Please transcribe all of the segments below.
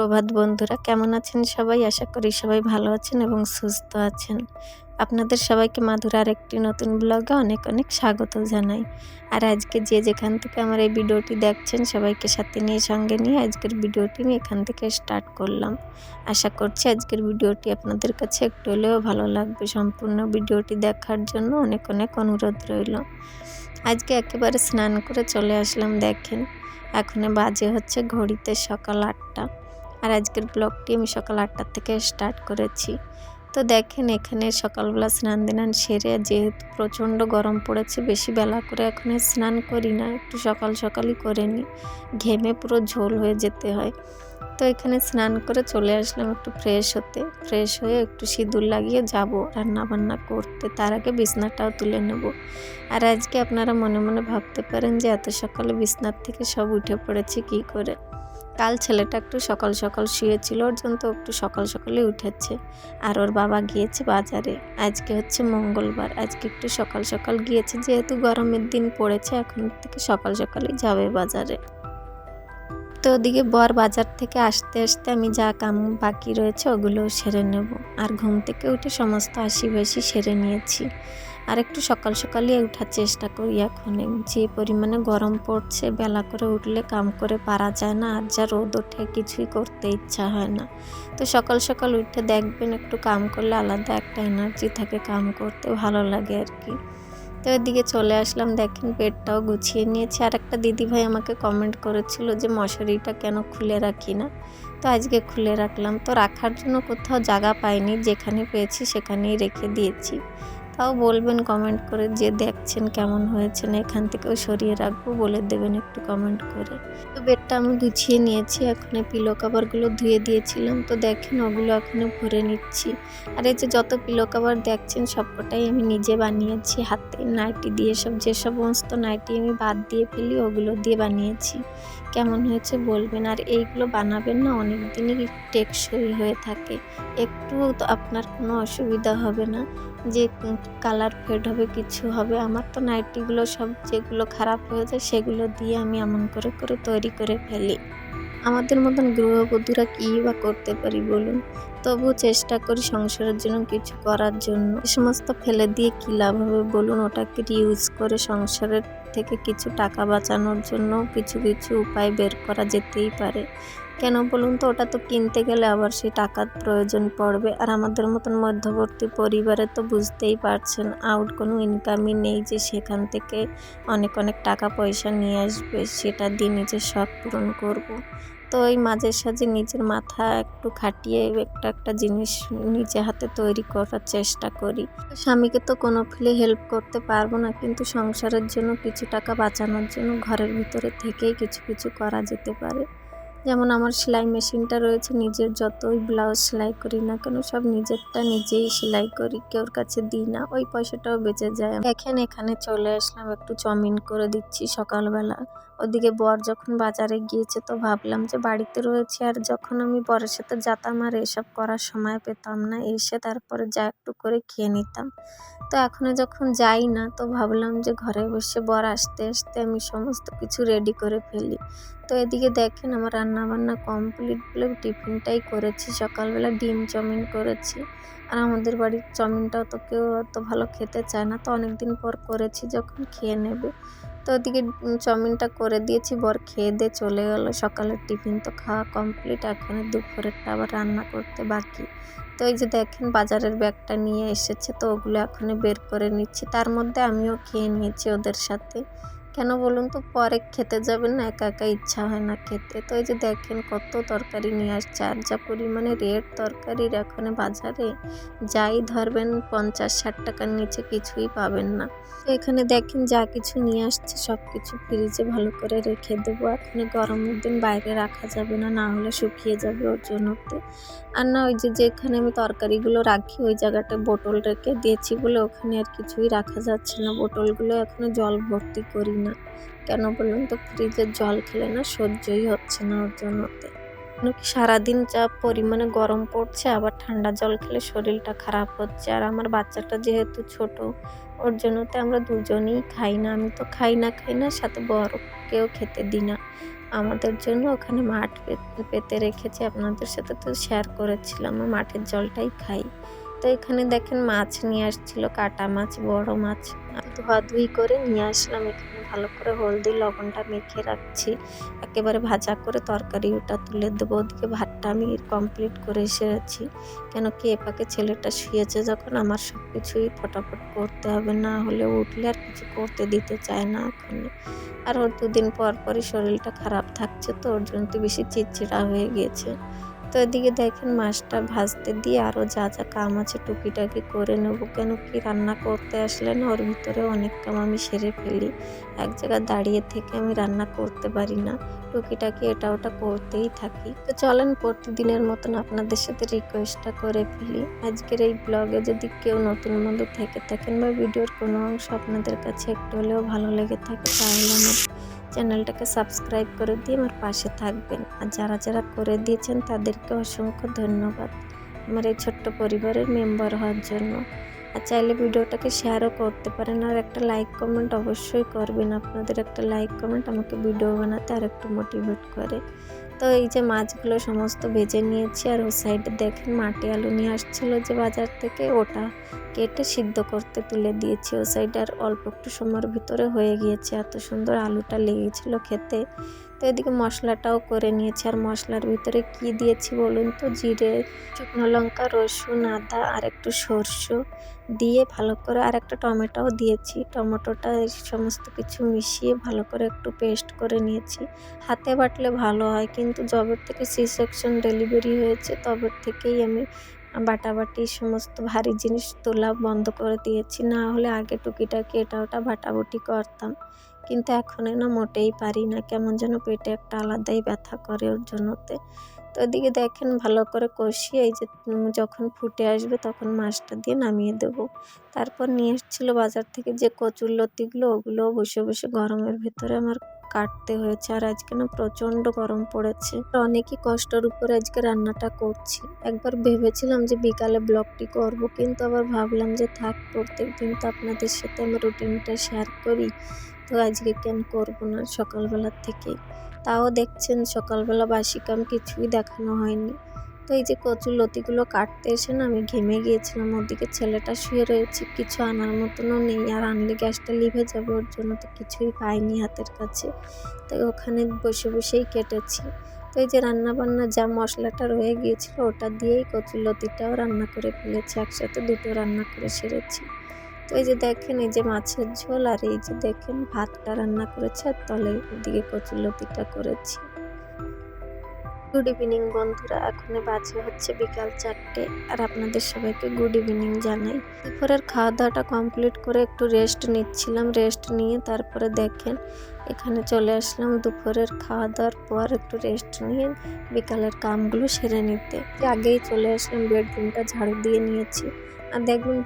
সুপ্রভাত বন্ধুরা, কেমন আছেন সবাই? আশা করি সবাই ভালো আছেন এবং সুস্থ আছেন। আপনাদের সবাইকে মাধুর আরেকটি নতুন ব্লগে অনেক অনেক স্বাগত জানাই। আর আজকে যে যেখান থেকে আমার এই ভিডিওটি দেখছেন সবাইকে সাথে নিয়ে সঙ্গে নিয়ে আজকের ভিডিওটি আমি এখান থেকে স্টার্ট করলাম। আশা করছি আজকের ভিডিওটি আপনাদের কাছে একটু হলেও ভালো লাগবে। সম্পূর্ণ ভিডিওটি দেখার জন্য অনেক অনেক অনুরোধ রইল। আজকে একেবারে স্নান করে চলে আসলাম। দেখেন এখন বাজে হচ্ছে ঘড়িতে সকাল 8টা। আর আজকের ব্লগটি আমি সকাল 8টার থেকে স্টার্ট করেছি। তো দেখেন এখানে সকালবেলা স্নান দান সেরে, যেহেতু প্রচণ্ড গরম পড়েছে, বেশি বেলা করে এখন স্নান করি না, একটু সকাল সকালই করে নিই, ঘেমে পুরো ঝোল হয়ে যেতে হয়। তো এখানে স্নান করে চলে আসলাম একটু ফ্রেশ হতে। ফ্রেশ হয়ে একটু সিঁদুর লাগিয়ে যাব রান্নাবান্না করতে, তার আগে বিছনাটাও তুলে নেব। আর আজকে আপনারা মনে মনে ভাবতে পারেন যে এত সকালে বিছনার থেকে সব উঠে পড়েছে কি করে। কাল ছেলেটা একটু সকাল সকাল শুয়েছিল, ওর জন্য তো একটু সকাল সকালে উঠেছে। আর ওর বাবা গিয়েছে বাজারে। আজকে হচ্ছে মঙ্গলবার, আজকে একটু সকাল সকাল গিয়েছে, যেহেতু গরমের দিন পড়েছে এখন থেকে সকাল সকালই যাবে বাজারে। তো ওদিকে বর বাজার থেকে আসতে আসতে আমি যা কাম বাকি রয়েছে ওগুলো সেরে নেব। আর ঘুম থেকে উঠে সমস্ত আশি সেরে নিয়েছি। আর একটু সকাল সকালই ওঠার চেষ্টা করি এখন, যে পরিমাণে গরম পড়ছে, বেলা করে উঠলে কাম করে পারা যায় না, আর যা রোদ ওঠে কিছুই করতে ইচ্ছা হয় না। তো সকাল সকাল উঠে দেখবেন একটু কাম করলে আলাদা একটা এনার্জি থাকে, কাম করতে ভালো লাগে আর কি। তো এদিকে চলে আসলাম। দেখেন বেডটাও গুছিয়ে নিয়েছি। আর একটা দিদিভাই আমাকে কমেন্ট করেছিল যে মশারিটা কেন খুলে রাখি না, তো আজকে খুলে রাখলাম। তো রাখার জন্য কোথাও জায়গা পাইনি, যেখানে পেয়েছি সেখানেই রেখে দিয়েছি। তাও বলবেন কমেন্ট করে যে দেখছেন কেমন হয়েছে, না এখান থেকেও সরিয়ে রাখবো, বলে দেবেন একটু কমেন্ট করে। তো বেডটা আমি গুছিয়ে নিয়েছি, এখন পিলো কভারগুলো ধুয়ে দিয়েছিলাম, তো দেখেন ওগুলো এখনো ভরে নিচ্ছি। আর এই যে যত পিলো কভার দেখছেন সবকটাই আমি নিজে বানিয়েছি হাতে, নাইটি দিয়ে। যে সমস্ত নাইটি আমি বাদ দিয়ে ফেলি ওগুলো দিয়ে বানিয়েছি। কেমন হয়েছে বলবেন। আর এইগুলো বানাবেন না, অনেক দিনই টেকসই হয়ে থাকে, একটু তো আপনার কোনো অসুবিধা হবে না যে কালার ফেড হবে কিছু হবে। আমার তো নাইটিগুলো সব যেগুলো খারাপ হয়ে যায় সেগুলো দিয়ে আমি এমন করে করে তৈরি করে ফেলি। আমাদের মতন গৃহবধূরা কী বা করতে পারি বলুন, তবু চেষ্টা করি সংসারের জন্য কিছু করার জন্য। এ সমস্ত ফেলে দিয়ে কী লাভ হবে বলুন, ওটাকে রিউজ করে সংসারের থেকে কিছু টাকা বাঁচানোর জন্য কিছু কিছু উপায় বের করা যেতেই পারে। কেন বলুন তো, ওটা তো কিনতে গেলে আবার সেই টাকার প্রয়োজন পড়বে। আর আমাদের মতন মধ্যবর্তী পরিবারে তো বুঝতেই পারছেন, আউট কোনো ইনকামই নেই যে সেখান থেকে অনেক অনেক টাকা পয়সা নিয়ে আসবে, সেটা দিয়ে নিজের শখ পূরণ করব। তো ওই মাঝে সাঝে নিজের মাথা একটু খাটিয়ে একটা একটা জিনিস নিজে হাতে তৈরি করার চেষ্টা করি। স্বামীকে তো কোনো ফিলে হেল্প করতে পারবো না, কিন্তু সংসারের জন্য কিছু টাকা বাঁচানোর জন্য ঘরের ভিতরে থেকেই কিছু কিছু করা যেতে পারে। যেমন আমার সেলাই মেশিনটা রয়েছে, নিজের যতই ব্লাউজ সেলাই করি না কেন সব নিজেরটা নিজেই সেলাই করি, কেউর কাছে দিই না, ওই পয়সাটাও বেঁচে যায়। দেখেন এখানে চলে আসলাম, একটু চাউমিন করে দিচ্ছি সকালবেলা। ওদিকে বর যখন বাজারে গিয়েছে তো ভাবলাম যে বাড়িতে রয়েছে, আর যখন আমি বরের সাথে যেতাম আর এসব করার সময় পেতাম না, এসে তারপরে যা একটু করে খেয়ে নিতাম। তো এখন যখন যাই না তো ভাবলাম যে ঘরে বসে বর আসতে আসতে আমি সমস্ত কিছু রেডি করে ফেলি। তো এদিকে দেখেন আমার রান্নাবান্না কমপ্লিট বলে টিফিনটাই করেছি সকালবেলা, ডিম চাউমিন করেছি। আর আমাদের বাড়ির চাউমিনটাও তো কেউ অত ভালো খেতে চায় না, তো অনেক দিন পর করেছি যখন খেয়ে নেবে। তো ওদিকে চাউমিনটা করে দিয়েছি, বর খেয়ে দিয়ে চলে গেল। সকালের টিফিন তো খাওয়া কমপ্লিট, এখন দুপুরেরটা আবার রান্না করতে বাকি। তো এই যে দেখেন বাজারের ব্যাগটা নিয়ে এসেছে, তো ওগুলো এখনই বের করে নিচ্ছি। তার মধ্যে আমিও খেয়ে নিয়েছি ওদের সাথে। কেন বলুন তো, পরে খেতে যাবেন না, একা একা ইচ্ছা হয় না খেতে। তো এই যে দেখেন কত তরকারি নিয়ে আসছে, আর যা পরিমাণে রেট তরকারির এখন বাজারে, যাই ধরবেন 50-60 টাকার নিচে কিছুই পাবেন না। তো এখানে দেখেন যা কিছু নিয়ে আসছে সব কিছু ফ্রিজে ভালো করে রেখে দেবো। এখন গরমের দিন বাইরে রাখা যাবে না, না হলে শুকিয়ে যাবে ওর জন্যতে। আর না, ওই যে যেখানে আমি তরকারিগুলো রাখি ওই জায়গাটা বোতল রেখে দিয়েছি বলে ওখানে আর কিছুই রাখা যাচ্ছে না। বোতলগুলো এখনো জল ভর্তি করি না, কেন বলুন তো, ফ্রিজের জল খেলে না সহ্যই হচ্ছে না ওর জন্যতে। সারাদিন যা পরিমাণে গরম পড়ছে, আবার ঠান্ডা জল খেলে শরীরটা খারাপ হচ্ছে। আর আমার বাচ্চাটা যেহেতু ছোট, ওর জন্যতে আমরা দুজনেই খাই না। আমি তো খাই না সাথে বড়কেও খেতে দিই না। আমাদের জন্য ওখানে মাঠ পেতে রেখেছে, আপনাদের সাথে তো শেয়ার করেছিলাম, মাঠের জলটাই খাই। তো এখানে দেখেন মাছ নিয়ে আসছিল, কাটা মাছ, বড় মাছ ধোয়াধুয়ি করে নিয়ে আসলাম। এখানে ভালো করে হলদি লবণটা মেখে রাখছি, একেবারে ভাজা করে তরকারি ওটা তুলে দেবো। ওদিকে ভাতটা আমি কমপ্লিট করে এসেছি, কেন কি এপাকে ছেলেটা শুয়েছে যখন আমার সব কিছুই ফটাফট করতে হবে, না হলে উঠলে আর কিছু করতে দিতে চায় না ওখানে। আর ওর দুদিন পর পরই শরীরটা খারাপ থাকছে, তো ওর জন্য তো বেশি চিড়চিড়া হয়ে গিয়েছে। তো এদিকে দেখেন মাছটা ভাজতে দিয়ে আরও যা যা কাম আছে টুকিটাকি করে নেব, কেন কি রান্না করতে আসলে না ওর ভিতরে অনেক কাম আমি সেরে ফেলি। এক জায়গায় দাঁড়িয়ে থেকে আমি রান্না করতে পারি না, টুকিটাকি এটা ওটা করতেই থাকি। তো চলেন প্রতিদিনের মতন আপনাদের সাথে রিকোয়েস্টটা করে ফেলি। আজকের এই ব্লগে যদি কেউ নতুন বন্ধু থেকে থাকেন বা ভিডিওর কোনো অংশ আপনাদের কাছে একটু হলেও ভালো লেগে থাকে, তাহলে আমার চ্যানেলটাকে সাবস্ক্রাইব করে দিয়ে আমার পাশে থাকবেন। আর যারা যারা করে দিয়েছেন তাদেরকে অসংখ্য ধন্যবাদ আমার এই ছোট্ট পরিবারের মেম্বার হওয়ার জন্য। আর চাইলে ভিডিওটাকে শেয়ারও করতে পারেন, আর একটা লাইক কমেন্ট অবশ্যই করবেন। আপনাদের একটা লাইক কমেন্ট আমাকে ভিডিও বানাতে আর একটু মোটিভেট করে। তো এই যে মাছগুলো সমস্ত ভেজে নিয়েছি, আর ওই সাইডে দেখেন মাটি আলু নিয়ে আসছিলো যে বাজার থেকে, ওটা কেটে সিদ্ধ করতে তুলে দিয়েছি ও সাইডে। আর অল্প একটু সময়ের ভিতরে হয়ে গিয়েছে, এত সুন্দর আলুটা লেগেছিলো খেতে। তো এদিকে মশলাটাও করে নিয়েছি। আর মশলার ভিতরে কি দিয়েছি বলুন তো, জিরে, শুকনো লঙ্কা, রসুন, আদা আর একটু সরষে দিয়ে ভালো করে, আর একটা টমেটোও দিয়েছি। টমেটোটা সমস্ত কিছু মিশিয়ে ভালো করে একটু পেস্ট করে নিয়েছি। হাতে বাটলে ভালো হয়, কিন্তু যবের থেকে সি সেকশন ডেলিভারি হয়েছে তবের থেকেই আমি বাটাবাটি সমস্ত ভারী জিনিস তোলা বন্ধ করে দিয়েছি। না হলে আগে টুকিটাকি এটা ওটা বাটাবাটি করতাম, কিন্তু এখন না মোটেই পারি না, কেমন যেন পেটে একটা আলাদাই ব্যথা করে ওর জন্যতে। তো ওদিকে দেখেন ভালো করে কষিয়ে এই যে যখন ফুটে আসবে তখন মাছটা দিয়ে নামিয়ে দেব। তারপর নিয়ে এসেছিলো বাজার থেকে যে কচুরলতিগুলো, ওগুলো বসে বসে গরমের ভেতরে আমার কাটতে হয়েছে। আর আজকে না প্রচণ্ড গরম পড়েছে, অনেকই কষ্টের উপরে আজকে রান্নাটা করছি। একবার ভেবেছিলাম যে বিকালে ব্লগটি করব, কিন্তু আবার ভাবলাম যে থাক, প্রত্যেক দিন তো আপনাদের সাথে আমার রুটিনটা শেয়ার করি, তো আজকে কেন করব না সকালবেলার থেকে। তাও দেখছেন সকালবেলা বাসি কাম কিছুই দেখানো হয়নি। তো এই যে কচুর লতিগুলো কাটতে এসে না আমি ঘেমে গিয়েছিলাম, ওদিকে ছেলেটা শুয়ে রয়েছে, কিছু আনার মতনও নেই, আর আনলে গ্যাসটা লিভে যাবে, ওর জন্য তো কিছুই পাইনি হাতের কাছে। তাই ওখানে বসে বসেই কেটেছি। তো এই যে রান্নাবান্না যা মশলাটা রয়ে গিয়েছিল ওটা দিয়েই কচুর লতিটাও রান্না করে ফেলেছি, একসাথে দুটো রান্না করে সেরেছি। তো এই যে দেখেন এই যে মাছের ঝোল, আর এই যে দেখেন ভাতটা রান্না করেছি, আর তলে দিকে কচুরলতিটা করেছি। গুড ইভিনিং বন্ধুরা, এখন বাজে হচ্ছে বিকাল 4টে, আর আপনাদের সবাইকে গুড ইভিনিং জানাই। দুপুরের খাওয়া দাওয়াটা কমপ্লিট করে একটু রেস্ট নিচ্ছিলাম, রেস্ট নিয়ে তারপরে দেখেন এখানে চলে আসলাম দুপুরের খাওয়া দাওয়ার পর একটু রেস্ট নিয়ে বিকালের কামগুলো সেরে নিতে। আগেই চলে আসলাম, বেডরুমটা ঝাড়ু দিয়ে নিয়েছি। আর দেখবেন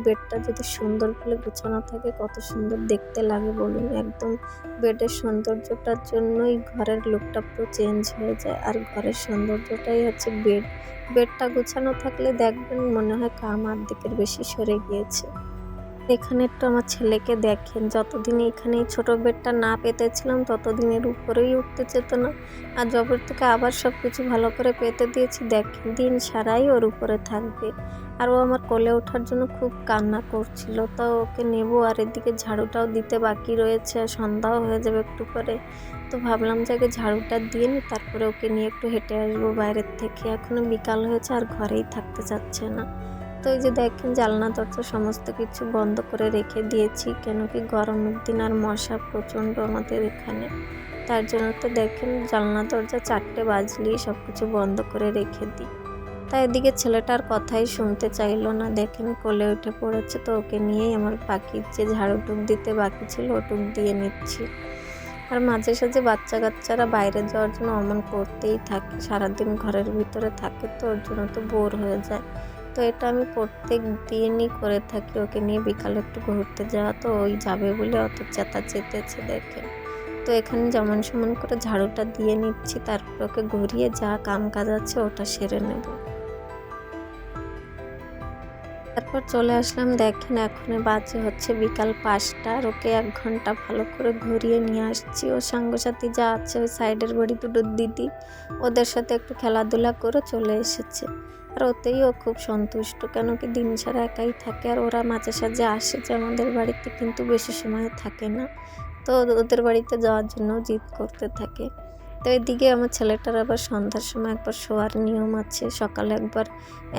বেডটা যদি সুন্দর করে গুছানো থাকে কত সুন্দর দেখতে লাগে বলুন। একদম বেডের সৌন্দর্যটার জন্যই ঘরের লুকটা পুরো চেঞ্জ হয়ে যায়, আর ঘরের সৌন্দর্যটাই হচ্ছে বেডটা গোছানো থাকলে দেখবেন মনে হয় কাম অর্ধেকের বেশি সরে গিয়েছে। এখানে একটু আমার ছেলেকে দেখেন, যতদিন এখানে এই ছোটো বেডটা না পেতেছিলাম ততদিন এর উপরেই উঠতে চেত না, আর জবের থেকে আবার সব কিছু ভালো করে পেতে দিয়েছি, দেখেন দিন সারাই ওর উপরে থাকবে। আর ও আমার কোলে ওঠার জন্য খুব কান্না করছিল, তো ওকে নেব, আর এদিকে ঝাড়ুটাও দিতে বাকি রয়েছে, সন্ধ্যাও হয়ে যাবে একটু পরে। তো ভাবলাম যে আগে ঝাড়ুটা দিয়ে নিই, তারপরে ওকে নিয়ে একটু হেঁটে আসবো বাইরের থেকে। এখনও বিকাল হয়েছে আর ঘরেই থাকতে চাচ্ছে না। তো এই যে দেখেন জানলা দরজা সমস্ত কিছু বন্ধ করে রেখে দিয়েছি, কেন কি গরমের দিন আর মশা প্রচণ্ড আমাদের এখানে, তার জন্য তো দেখেন জানলা দরজা 4টে বাজলেই সব কিছু বন্ধ করে রেখে দিই। তাই এদিকে ছেলেটার কথাই শুনতে চাইলো না, দেখেন কোলে উঠে পড়েছে। তো ওকে নিয়েই আমার বাকি যে ঝাড়ুটুক দিতে বাকি ছিল ওটুক দিয়ে নিচ্ছি। আর মাঝে সাঝে বাচ্চা কাচ্চারা বাইরে যাওয়ার জন্য অমন করতেই থাকে, সারাদিন ঘরের ভিতরে থাকে, তো ওর জন্য তো বোর হয়ে যায়। তো এটা আমি প্রত্যেক দিনই করে থাকি, ওকে নিয়ে বিকালে একটু ঘুরতে যাওয়া, তো ওই যাবে বলে অত চেতেছে দেখে। তো এখানে যেমন সমান করে ঝাড়ুটা দিয়ে নিচ্ছি, তারপর ওকে ঘুরিয়ে যা কাম কাজ আছে ওটা সেরে নেব। আর তারপর চলে আসলাম, দেখেন এখন বাজে হচ্ছে বিকাল 5টা। আর ওকে 1 ঘন্টা ভালো করে ঘুরিয়ে নিয়ে আসছি। ওর সঙ্গসাথী যা আছে ওই সাইডের বাড়ি দুটো দিদি, ওদের সাথে একটু খেলাধুলা করে চলে এসেছে। আর ওতেই ও খুব সন্তুষ্ট, কেন কি দিন সারা একাই থাকে। আর ওরা মাঝে সাঝে আসে যে আমাদের বাড়িতে, কিন্তু বেশি সময় থাকে না। তো ওদের বাড়িতে যাওয়ার জন্য জিদ করতে থাকে। তো এদিকে আমার ছেলেটার আবার সন্ধ্যার সময় একবার শোয়ার নিয়ম আছে। সকালে একবার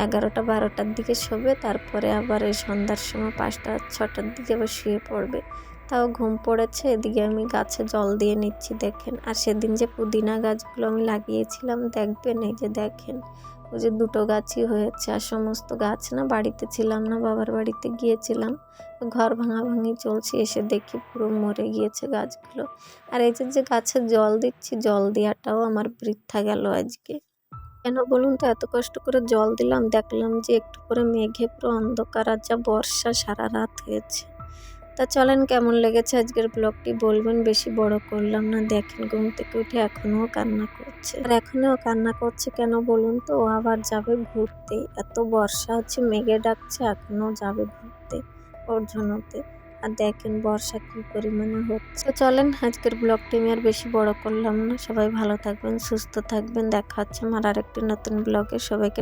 11টা-12টার দিকে শোবে, তারপরে আবার এই সন্ধ্যার সময় 5টা-6টার দিকে আবার শুয়ে পড়বে। তাও ঘুম পড়েছে। এদিকে আমি গাছে জল দিয়ে নিচ্ছি, দেখেন। আর সেদিন যে পুদিনা গাছগুলো আমি লাগিয়েছিলাম, দেখবেন এই যে দেখেন, ওই যে 2টো গাছই হয়েছে। আর সমস্ত গাছ না, বাড়িতে ছিলাম না, বাবার বাড়িতে গিয়েছিলাম, ঘর ভাঙাভাঙি চলছে, এসে দেখি পুরো মরে গিয়েছে গাছগুলো। আর এই যে গাছে জল দিচ্ছি, জল দেওয়াটাও আমার বৃথা গেল আজকে। কেন বলুন তো, এত কষ্ট করে জল দিলাম, দেখলাম যে একটু পরে মেঘে পুরো অন্ধকার, আর যা বর্ষা সারা রাত হয়েছে। তা চলেন, কেমন লেগেছে আজকের ব্লগটি বলবেন। বেশি বড় করলাম না। দেখেন ঘুম থেকে উঠে এখনও কান্না করছে। আর এখনও কান্না করছে কেন বলুন তো, ও আবার যাবে ঘুরতে। এত বর্ষা হচ্ছে, মেঘে ডাকছে, এখনও যাবে ঘুরতে ওর জন্যতে। আর দেখেন বর্ষা কি পরিমাণে হচ্ছে। তো চলেন, আজকের ব্লগটি আমি আর বেশি বড় করলাম না। সবাই ভালো থাকবেন, সুস্থ থাকবেন। দেখা হচ্ছে আমার আরেকটি নতুন ব্লগে। সবাইকে